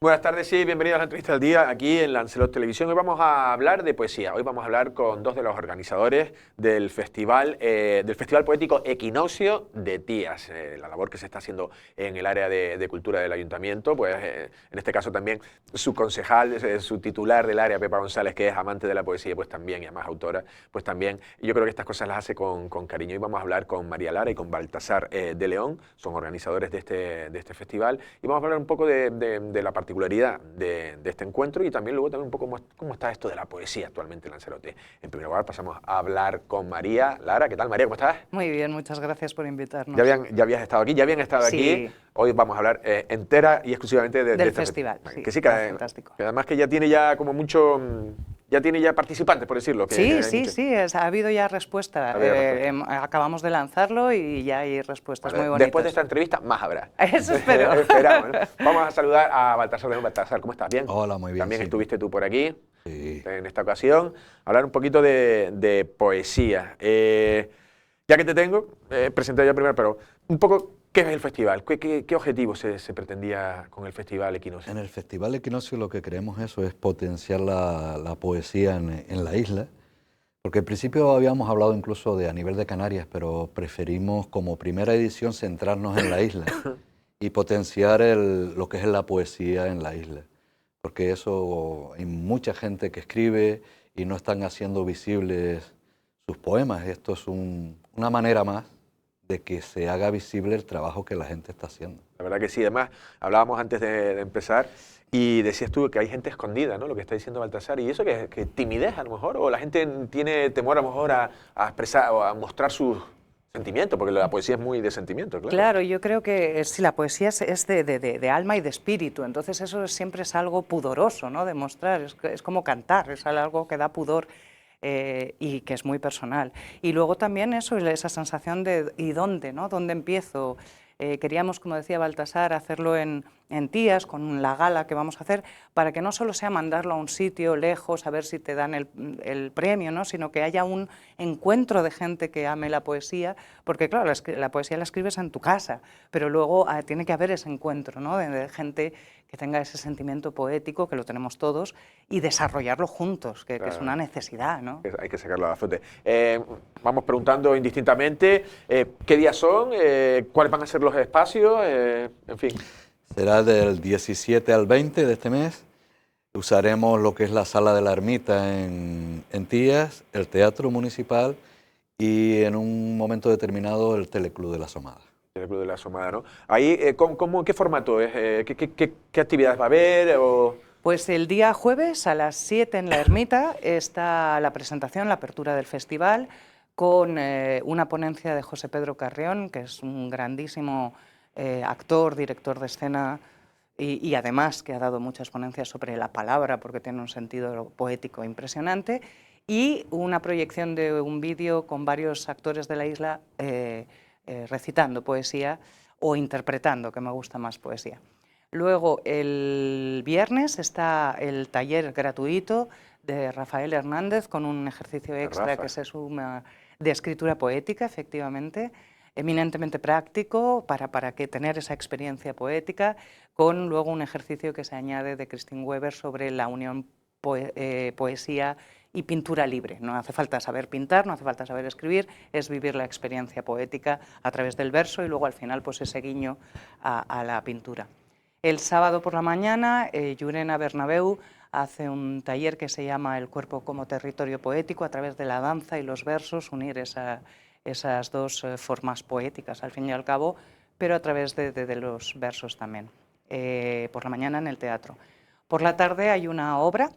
Buenas tardes, sí, bienvenidos a la entrevista del día aquí en Lancelot Televisión. Hoy vamos a hablar de poesía. Hoy vamos a hablar con dos de los organizadores del festival poético Equinoccio de Tías. La labor que se está haciendo en el área de cultura del ayuntamiento, pues en este caso también su concejal, su titular del área, Pepa González, que es amante de la poesía, pues también, y además autora, pues también. Y yo creo que estas cosas las hace con cariño. Hoy vamos a hablar con María Lara y con Baltasar de León, son organizadores de este festival, y vamos a hablar un poco de la particularidad de este encuentro y también luego un poco cómo está esto de la poesía actualmente en Lanzarote. En primer lugar pasamos a hablar con María Lara. ¿Qué tal, María? ¿Cómo estás? Muy bien, muchas gracias por invitarnos. Ya habías estado aquí, ya habían estado aquí. Sí, Hoy vamos a hablar entera y exclusivamente de del este festival, sí, que sí, fantástico. que además que ya tiene ya como mucho, ya tiene ya participantes, por decirlo. Que Sí, hay sí, sí, ha habido ya respuesta. Ha habido respuesta. Acabamos de lanzarlo y ya hay respuestas Bueno, muy bonitas. después de esta entrevista, más habrá. Eso espero. Esperamos, ¿no? Vamos a saludar a Baltasar de León. Baltasar, ¿cómo estás? ¿Bien? Hola, muy bien. También Sí. estuviste tú por aquí, Sí. en esta ocasión, hablar un poquito de poesía. Ya que te tengo, presenté yo primero, pero un poco, ¿qué es el festival? ¿Qué objetivo se pretendía con el Festival Equinoccio? En el Festival Equinoccio lo que queremos es potenciar la poesía en la isla, porque al principio habíamos hablado incluso de a nivel de Canarias, pero preferimos como primera edición centrarnos en la isla y potenciar lo que es la poesía en la isla, porque eso hay mucha gente que escribe y no están haciendo visibles sus poemas. Esto es una manera más de que se haga visible el trabajo que la gente está haciendo. La verdad que sí, además hablábamos antes de empezar y decías tú que hay gente escondida, ¿no? Lo que está diciendo Baltasar, y eso que timidez a lo mejor, o la gente tiene temor a lo mejor a expresar o a mostrar sus sentimientos, porque la poesía es muy de sentimiento, claro. Claro, yo creo que sí, la poesía es de alma y de espíritu, entonces eso siempre es algo pudoroso, ¿no? De mostrar, es como cantar, es algo que da pudor. Y que es muy personal. Y luego también eso, esa sensación de ¿y dónde? ¿No? ¿Dónde empiezo? Queríamos, como decía Baltasar, hacerlo en Tías, con la gala que vamos a hacer, para que no solo sea mandarlo a un sitio lejos, a ver si te dan el premio, ¿no? Sino que haya un encuentro de gente que ame la poesía, porque claro, la poesía la escribes en tu casa, pero luego tiene que haber ese encuentro, ¿no? de gente que tenga ese sentimiento poético, que lo tenemos todos, y desarrollarlo juntos, que es una necesidad, ¿no? Hay que sacarlo a flote. Vamos preguntando indistintamente qué días son, cuáles van a ser los espacios, en fin. Será del 17 al 20 de este mes. Usaremos lo que es la Sala de la Ermita en Tías, el Teatro Municipal y en un momento determinado el Teleclub de la Asomada. El Club de la Asomada, ¿no? Ahí, ¿qué formato es? ¿Qué actividades va a haber? Pues el día jueves a las 7 en la Ermita está la presentación, la apertura del festival, con una ponencia de José Pedro Carrión, que es un grandísimo actor, director de escena y además que ha dado muchas ponencias sobre la palabra porque tiene un sentido poético impresionante, y una proyección de un vídeo con varios actores de la isla recitando poesía o interpretando, que me gusta más poesía. Luego, el viernes está el taller gratuito de Rafael Hernández con un ejercicio extra que se suma de escritura poética, efectivamente, eminentemente práctico para que tener esa experiencia poética, con luego un ejercicio que se añade de Christine Weber sobre la unión poesía y pintura libre. No hace falta saber pintar, no hace falta saber escribir, es vivir la experiencia poética a través del verso y luego al final pues ese guiño a la pintura. El sábado por la mañana, Llurena Bernabéu hace un taller que se llama El cuerpo como territorio poético, a través de la danza y los versos, unir esas dos formas poéticas, al fin y al cabo, pero a través de los versos también. Por la mañana en el teatro. Por la tarde hay una obra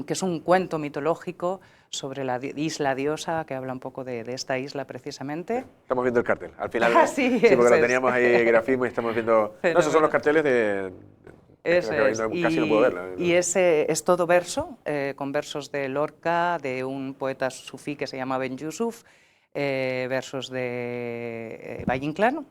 que es un cuento mitológico sobre la isla diosa, que habla un poco de esta isla precisamente. Estamos viendo el cartel. Al final, sí, porque lo teníamos ahí grafismo y estamos viendo... No, esos son los carteles de... Eso es. Casi no puedo verla. Y ese es todo verso, con versos de Lorca, de un poeta sufí que se llama Ben Yusuf, versos de Valle Inclán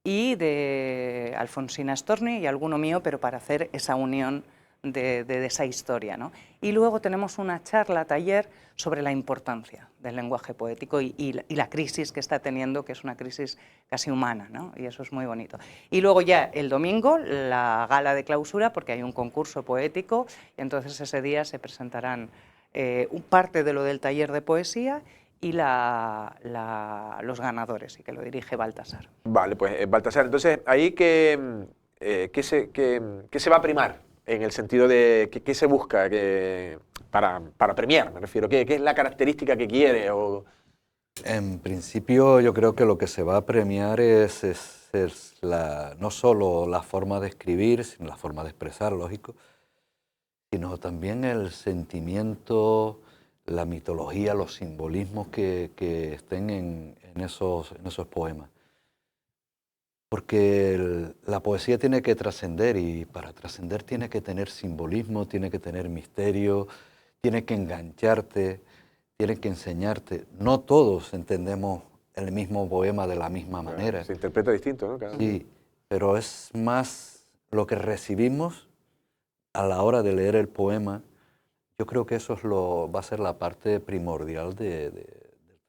y de Alfonsina Storni y alguno mío, pero para hacer esa unión de esa historia, ¿no? Y luego tenemos una charla, taller, sobre la importancia del lenguaje poético y la crisis que está teniendo, que es una crisis casi humana, ¿no? Y eso es muy bonito. Y luego ya el domingo, la gala de clausura, porque hay un concurso poético, y entonces ese día se presentarán parte de lo del taller de poesía y los ganadores, y que lo dirige Baltasar. Vale, pues Baltasar, entonces ahí ¿qué se va a primar? En el sentido de qué se busca para premiar, me refiero. ¿Qué es la característica que quiere? En principio yo creo que lo que se va a premiar es no solo la forma de escribir, sino la forma de expresar, lógico, sino también el sentimiento, la mitología, los simbolismos que estén en esos poemas. Porque la poesía tiene que trascender, y para trascender tiene que tener simbolismo, tiene que tener misterio, tiene que engancharte, tiene que enseñarte. No todos entendemos el mismo poema de la misma manera. Se interpreta distinto, ¿no? Sí, pero es más lo que recibimos a la hora de leer el poema. Yo creo que eso va a ser la parte primordial del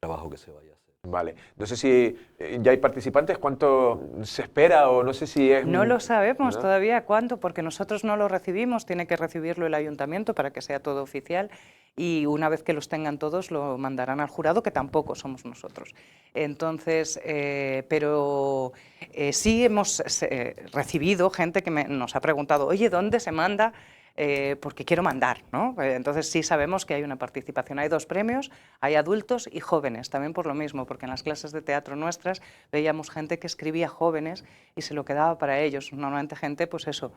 trabajo que se vaya a hacer. Vale. No sé si ya hay participantes, ¿cuánto se espera o no sé si es...? No lo sabemos, ¿no? todavía cuánto, porque nosotros no lo recibimos, tiene que recibirlo el ayuntamiento para que sea todo oficial, y una vez que los tengan todos lo mandarán al jurado, que tampoco somos nosotros. Entonces, pero sí hemos recibido gente que nos ha preguntado, oye, ¿dónde se manda? Porque quiero mandar, ¿no? Entonces sí sabemos que hay una participación. Hay 2 premios, hay adultos y jóvenes, también por lo mismo, porque en las clases de teatro nuestras veíamos gente que escribía jóvenes y se lo quedaba para ellos. Normalmente gente, pues eso,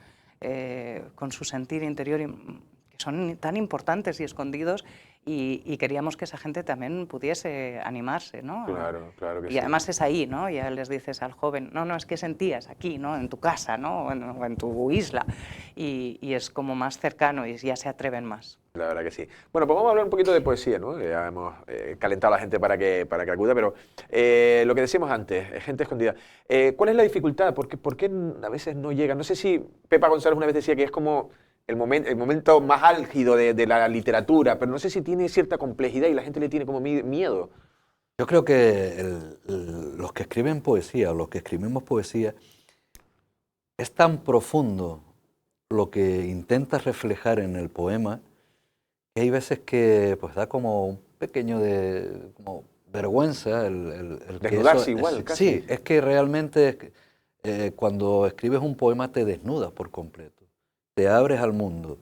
con su sentir interior, que son tan importantes y escondidos, y queríamos que esa gente también pudiese animarse, ¿no? Claro, claro que sí. Y además es ahí, ¿no? Ya les dices al joven, no, es que sentías aquí, ¿no? En tu casa, ¿no? O en tu isla. Y es como más cercano y ya se atreven más. La verdad que sí. Bueno, pues vamos a hablar un poquito de poesía, ¿no? Ya hemos calentado a la gente para que acuda, pero lo que decíamos antes, gente escondida. ¿Cuál es la dificultad? ¿Por qué a veces no llega? No sé si Pepa González una vez decía que es como el momento más álgido de la literatura, pero no sé si tiene cierta complejidad y la gente le tiene como miedo. Yo creo que los que escriben poesía, o los que escribimos poesía, es tan profundo lo que intentas reflejar en el poema, que hay veces que pues da como un pequeño como vergüenza el desnudarse igual, casi. Sí, es que realmente cuando escribes un poema te desnudas por completo, te abres al mundo,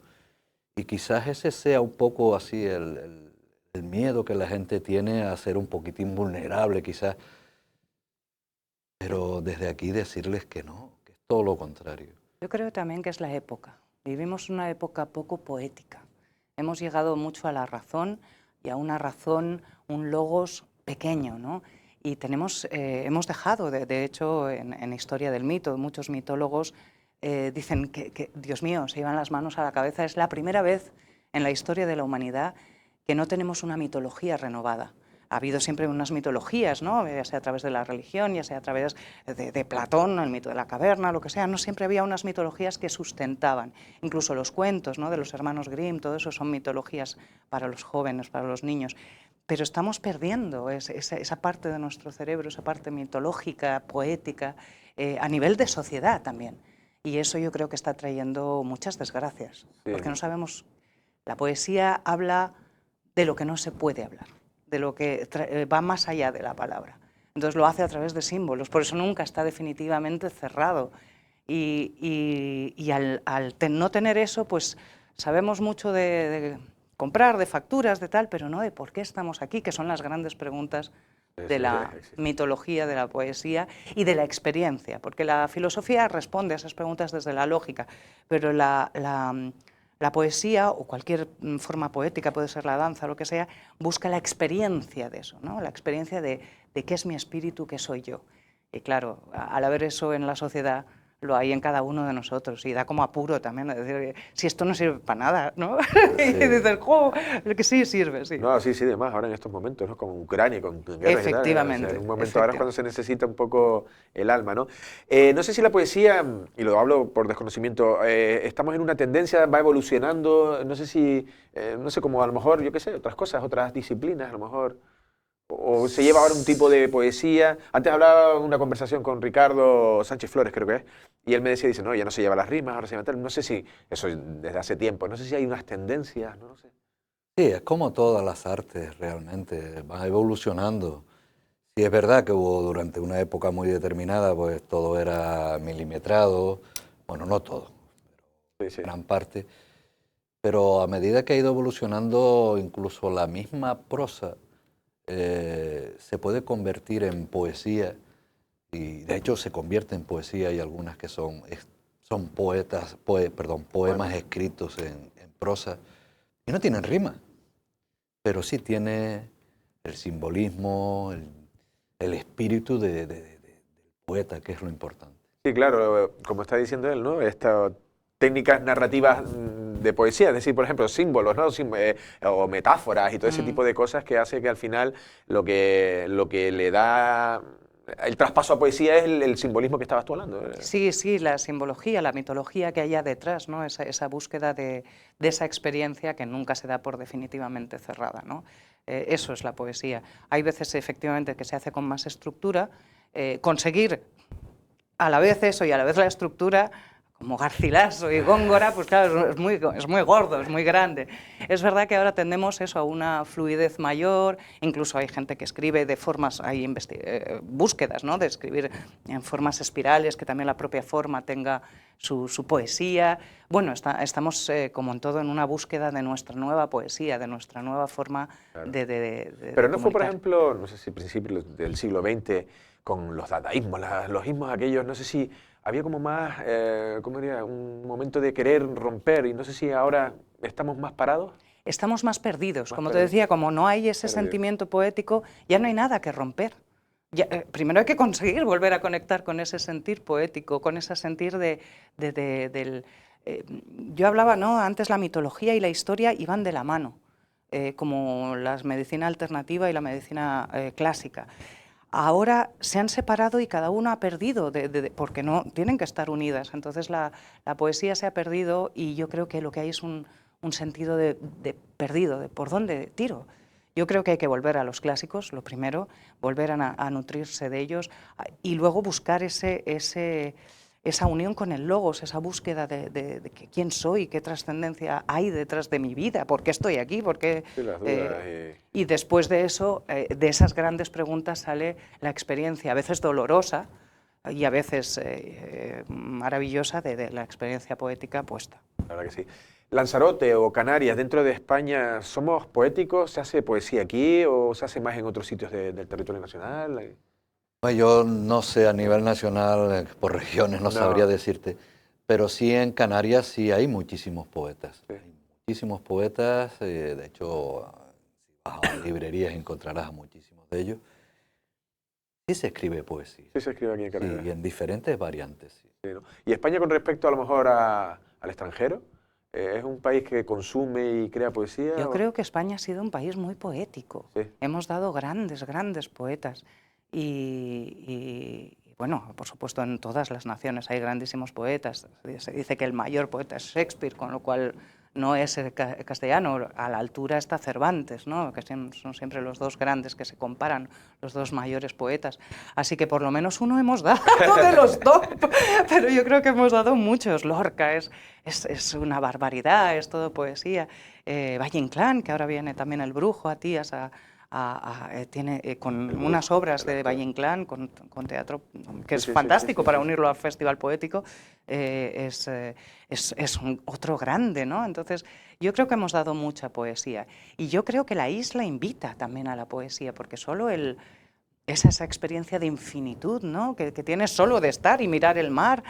y quizás ese sea un poco así el miedo que la gente tiene a ser un poquitín vulnerable, quizás, pero desde aquí decirles que no, que es todo lo contrario. Yo creo también que es la época. Vivimos una época poco poética. Hemos llegado mucho a la razón, y a una razón, un logos pequeño, ¿no? Y hemos dejado, de hecho, en Historia del Mito, muchos mitólogos dicen que, Dios mío, se llevan las manos a la cabeza. Es la primera vez en la historia de la humanidad que no tenemos una mitología renovada. Ha habido siempre unas mitologías, ¿no? Ya sea a través de la religión, ya sea a través de Platón, el mito de la caverna, lo que sea. No siempre había unas mitologías que sustentaban. Incluso los cuentos, ¿no? De los hermanos Grimm, todo eso son mitologías para los jóvenes, para los niños. Pero estamos perdiendo esa parte de nuestro cerebro, esa parte mitológica, poética, a nivel de sociedad también. Y eso yo creo que está trayendo muchas desgracias, sí. Porque no sabemos. La poesía habla de lo que no se puede hablar, de lo que va más allá de la palabra. Entonces lo hace a través de símbolos, por eso nunca está definitivamente cerrado. Y al no tener eso, pues sabemos mucho de comprar, de facturas, de tal, pero no de por qué estamos aquí, que son las grandes preguntas de la mitología, de la poesía y de la experiencia, porque la filosofía responde a esas preguntas desde la lógica, pero la poesía, o cualquier forma poética, puede ser la danza, lo que sea, busca la experiencia de eso, ¿no? La experiencia de qué es mi espíritu, qué soy yo. Y claro, al haber eso en la sociedad, lo hay en cada uno de nosotros y da como apuro también, es decir, si esto no sirve para nada, ¿no? Sí. Y dices, ¡jo! Que sí sirve, sí. No, sí, además, ahora en estos momentos, ¿no? Con Ucrania, con guerras y tal, o sea, Efectivamente, en un momento ahora es cuando se necesita un poco el alma, ¿no? No sé si la poesía, y lo hablo por desconocimiento, estamos en una tendencia, va evolucionando, no sé si, no sé, como a lo mejor, yo qué sé, otras cosas, otras disciplinas, a lo mejor, o se lleva ahora un tipo de poesía. Antes hablaba en una conversación con Ricardo Sánchez Flores, creo que es, y él me decía, dice, no, ya no se lleva las rimas, ahora se lleva tal, no sé si, eso desde hace tiempo, no sé si hay unas tendencias, no lo sé. Sí, es como todas las artes realmente, van evolucionando. Sí, es verdad que hubo durante una época muy determinada, pues todo era milimetrado, bueno, no todo, Sí, sí. gran parte, pero a medida que ha ido evolucionando, incluso la misma prosa se puede convertir en poesía, y de hecho se convierte en poesía. Hay algunas que son poemas escritos en prosa, y no tienen rima, pero sí tiene el simbolismo, el espíritu del poeta, que es lo importante. Sí, claro, como está diciendo él, ¿no? Estas técnicas narrativas de poesía, es decir, por ejemplo, símbolos, ¿no? O metáforas y todo ese tipo de cosas que hace que al final lo que le da el traspaso a poesía es el simbolismo que estabas tú hablando. Sí, sí, la simbología, la mitología que hay detrás, ¿no? Esa búsqueda de esa experiencia que nunca se da por definitivamente cerrada, ¿no? Eso es la poesía. Hay veces, efectivamente, que se hace con más estructura, conseguir a la vez eso y a la vez la estructura, como Garcilaso y Góngora, pues claro, es muy gordo, es muy grande. Es verdad que ahora tendemos eso a una fluidez mayor, incluso hay gente que escribe de formas, hay búsquedas, ¿no? De escribir en formas espirales, que también la propia forma tenga su poesía. Bueno, estamos, como en todo, en una búsqueda de nuestra nueva poesía, de nuestra nueva forma Claro. de Pero no fue, por comunicar. ejemplo, no sé si principios del siglo XX, con los dadaísmos, los ismos aquellos, no sé si había como más, ¿cómo diría? Un momento de querer romper, y no sé si ahora estamos más parados. Estamos más perdidos, Más como te perdidos. decía, como no hay ese sentimiento poético, ya no hay nada que romper. Primero hay que conseguir volver a conectar con ese sentir poético, con ese sentir del... yo hablaba, ¿no? Antes la mitología y la historia iban de la mano, como la medicina alternativa y la medicina clásica. Ahora se han separado y cada uno ha perdido, porque no tienen que estar unidas. Entonces la poesía se ha perdido y yo creo que lo que hay es un sentido de perdido, de por dónde tiro. Yo creo que hay que volver a los clásicos, lo primero, volver a nutrirse de ellos y luego buscar esa unión con el logos, esa búsqueda de quién soy, qué trascendencia hay detrás de mi vida, por qué estoy aquí, por qué... Sí, las dudas. Y después de eso, de esas grandes preguntas sale la experiencia, a veces dolorosa y a veces maravillosa, de la experiencia poética puesta. La verdad que sí. Lanzarote o Canarias, dentro de España, ¿somos poéticos? ¿Se hace poesía aquí o se hace más en otros sitios del territorio nacional? Bueno, yo no sé a nivel nacional, por regiones, no sabría decirte, pero sí en Canarias sí hay muchísimos poetas. Sí. Hay muchísimos poetas, de hecho, si vas a las librerías encontrarás a muchísimos de ellos. Sí se escribe poesía. Sí, se escribe aquí en Canarias. Sí, y en diferentes variantes. Sí. Sí, ¿no? ¿Y España con respecto a lo mejor al extranjero? ¿Es un país que consume y crea poesía? Yo creo que España ha sido un país muy poético. Sí. Hemos dado grandes poetas. Y bueno, por supuesto, en todas las naciones hay grandísimos poetas. Se dice que el mayor poeta es Shakespeare, con lo cual no es castellano. A la altura está Cervantes, ¿no? Que son siempre los dos grandes que se comparan, los dos mayores poetas. Así que por lo menos uno hemos dado de los top, pero yo creo que hemos dado muchos. Lorca es una barbaridad, es todo poesía. Valle Inclán, que ahora viene también El Brujo a Tías tiene con unas obras de Valle Inclán, con teatro, que es fantástico para unirlo al Festival Poético, es otro grande, ¿no? Entonces, yo creo que hemos dado mucha poesía. Y yo creo que la isla invita también a la poesía, porque solo esa experiencia de infinitud, ¿no? que tienes solo de estar y mirar el mar,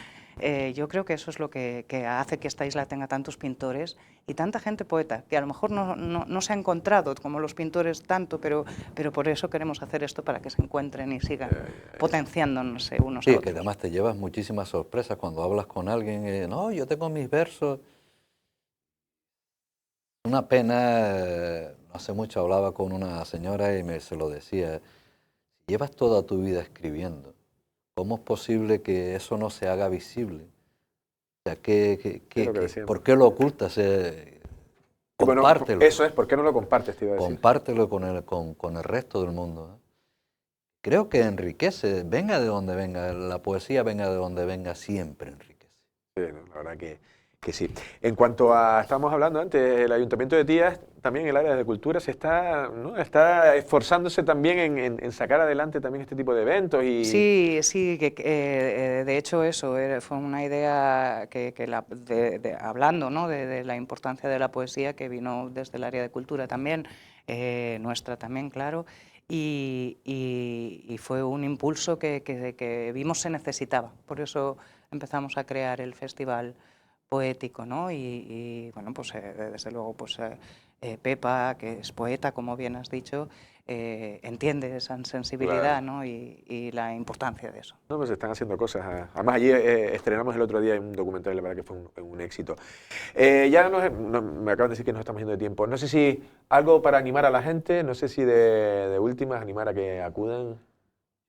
Yo creo que eso es lo que hace que esta isla tenga tantos pintores y tanta gente poeta, que a lo mejor no se ha encontrado como los pintores tanto, pero por eso queremos hacer esto, para que se encuentren y sigan potenciándose unos a Sí, otros. que además te llevas muchísimas sorpresas cuando hablas con alguien. No, yo tengo mis versos. Una pena, no hace mucho hablaba con una señora y se lo decía, si llevas toda tu vida escribiendo, ¿cómo es posible que eso no se haga visible? O sea, Es lo que decíamos. ¿por qué lo ocultas? Bueno, Compártelo. eso es, ¿por qué no lo compartes? Te iba a decir. Compártelo con el resto del mundo. Creo que enriquece, venga de donde venga, la poesía venga de donde venga, siempre enriquece. Sí, no, la verdad que sí. En cuanto a, estábamos hablando antes, el Ayuntamiento de Tías, también el área de cultura se está, ¿no?, está esforzándose también en sacar adelante también este tipo de eventos. Sí, de hecho eso fue una idea hablando, ¿no?, de la importancia de la poesía, que vino desde el área de cultura también, nuestra también, claro, y fue un impulso que vimos se necesitaba. Por eso empezamos a crear el festival poético, ¿no? Y bueno, pues desde luego, pues Pepa, que es poeta, como bien has dicho, entiende esa sensibilidad, Claro. ¿no?, y la importancia de eso. No, pues están haciendo cosas. Además, allí estrenamos el otro día un documental, la verdad que fue un éxito. Ya me acaban de decir que nos estamos yendo de tiempo. No sé si algo para animar a la gente, no sé si de últimas animar a que acudan.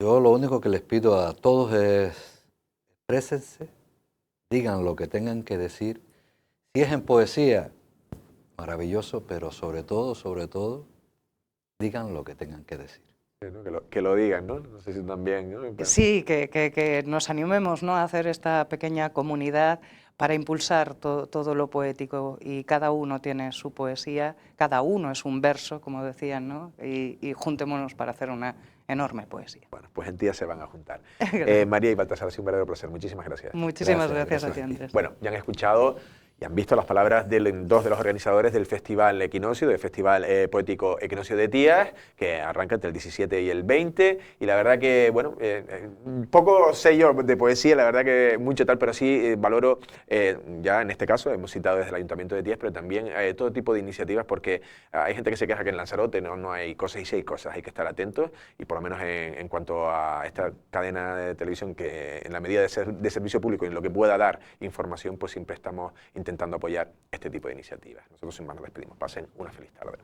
Yo lo único que les pido a todos es exprésense, digan lo que tengan que decir. Si es en poesía, maravilloso, pero sobre todo, digan lo que tengan que decir. ¿No? Que lo digan, ¿no? No sé si también, ¿no? Sí, que nos animemos, ¿no?, a hacer esta pequeña comunidad para impulsar todo lo poético, y cada uno tiene su poesía, cada uno es un verso, como decían, ¿no?, y juntémonos para hacer una enorme poesía. Bueno, pues en Tías se van a juntar. María y Baltasar, ha sido un verdadero placer. Muchísimas gracias. Muchísimas gracias a ti, Andrés. Bueno, ya han escuchado y han visto las palabras de dos de los organizadores del Festival Equinoccio, del Festival Poético Equinoccio de Tías, que arranca entre el 17 y el 20. Y la verdad que, bueno, poco sé yo de poesía, la verdad que mucho tal, pero sí valoro, ya en este caso hemos citado desde el Ayuntamiento de Tías, pero también todo tipo de iniciativas, porque hay gente que se queja que en Lanzarote no hay cosas, y sí hay cosas, hay que estar atentos, y por lo menos en cuanto a esta cadena de televisión, que en la medida de ser de servicio público y en lo que pueda dar información, pues siempre estamos intentando apoyar este tipo de iniciativas. Nosotros sin más nos despedimos. Pasen una feliz tarde.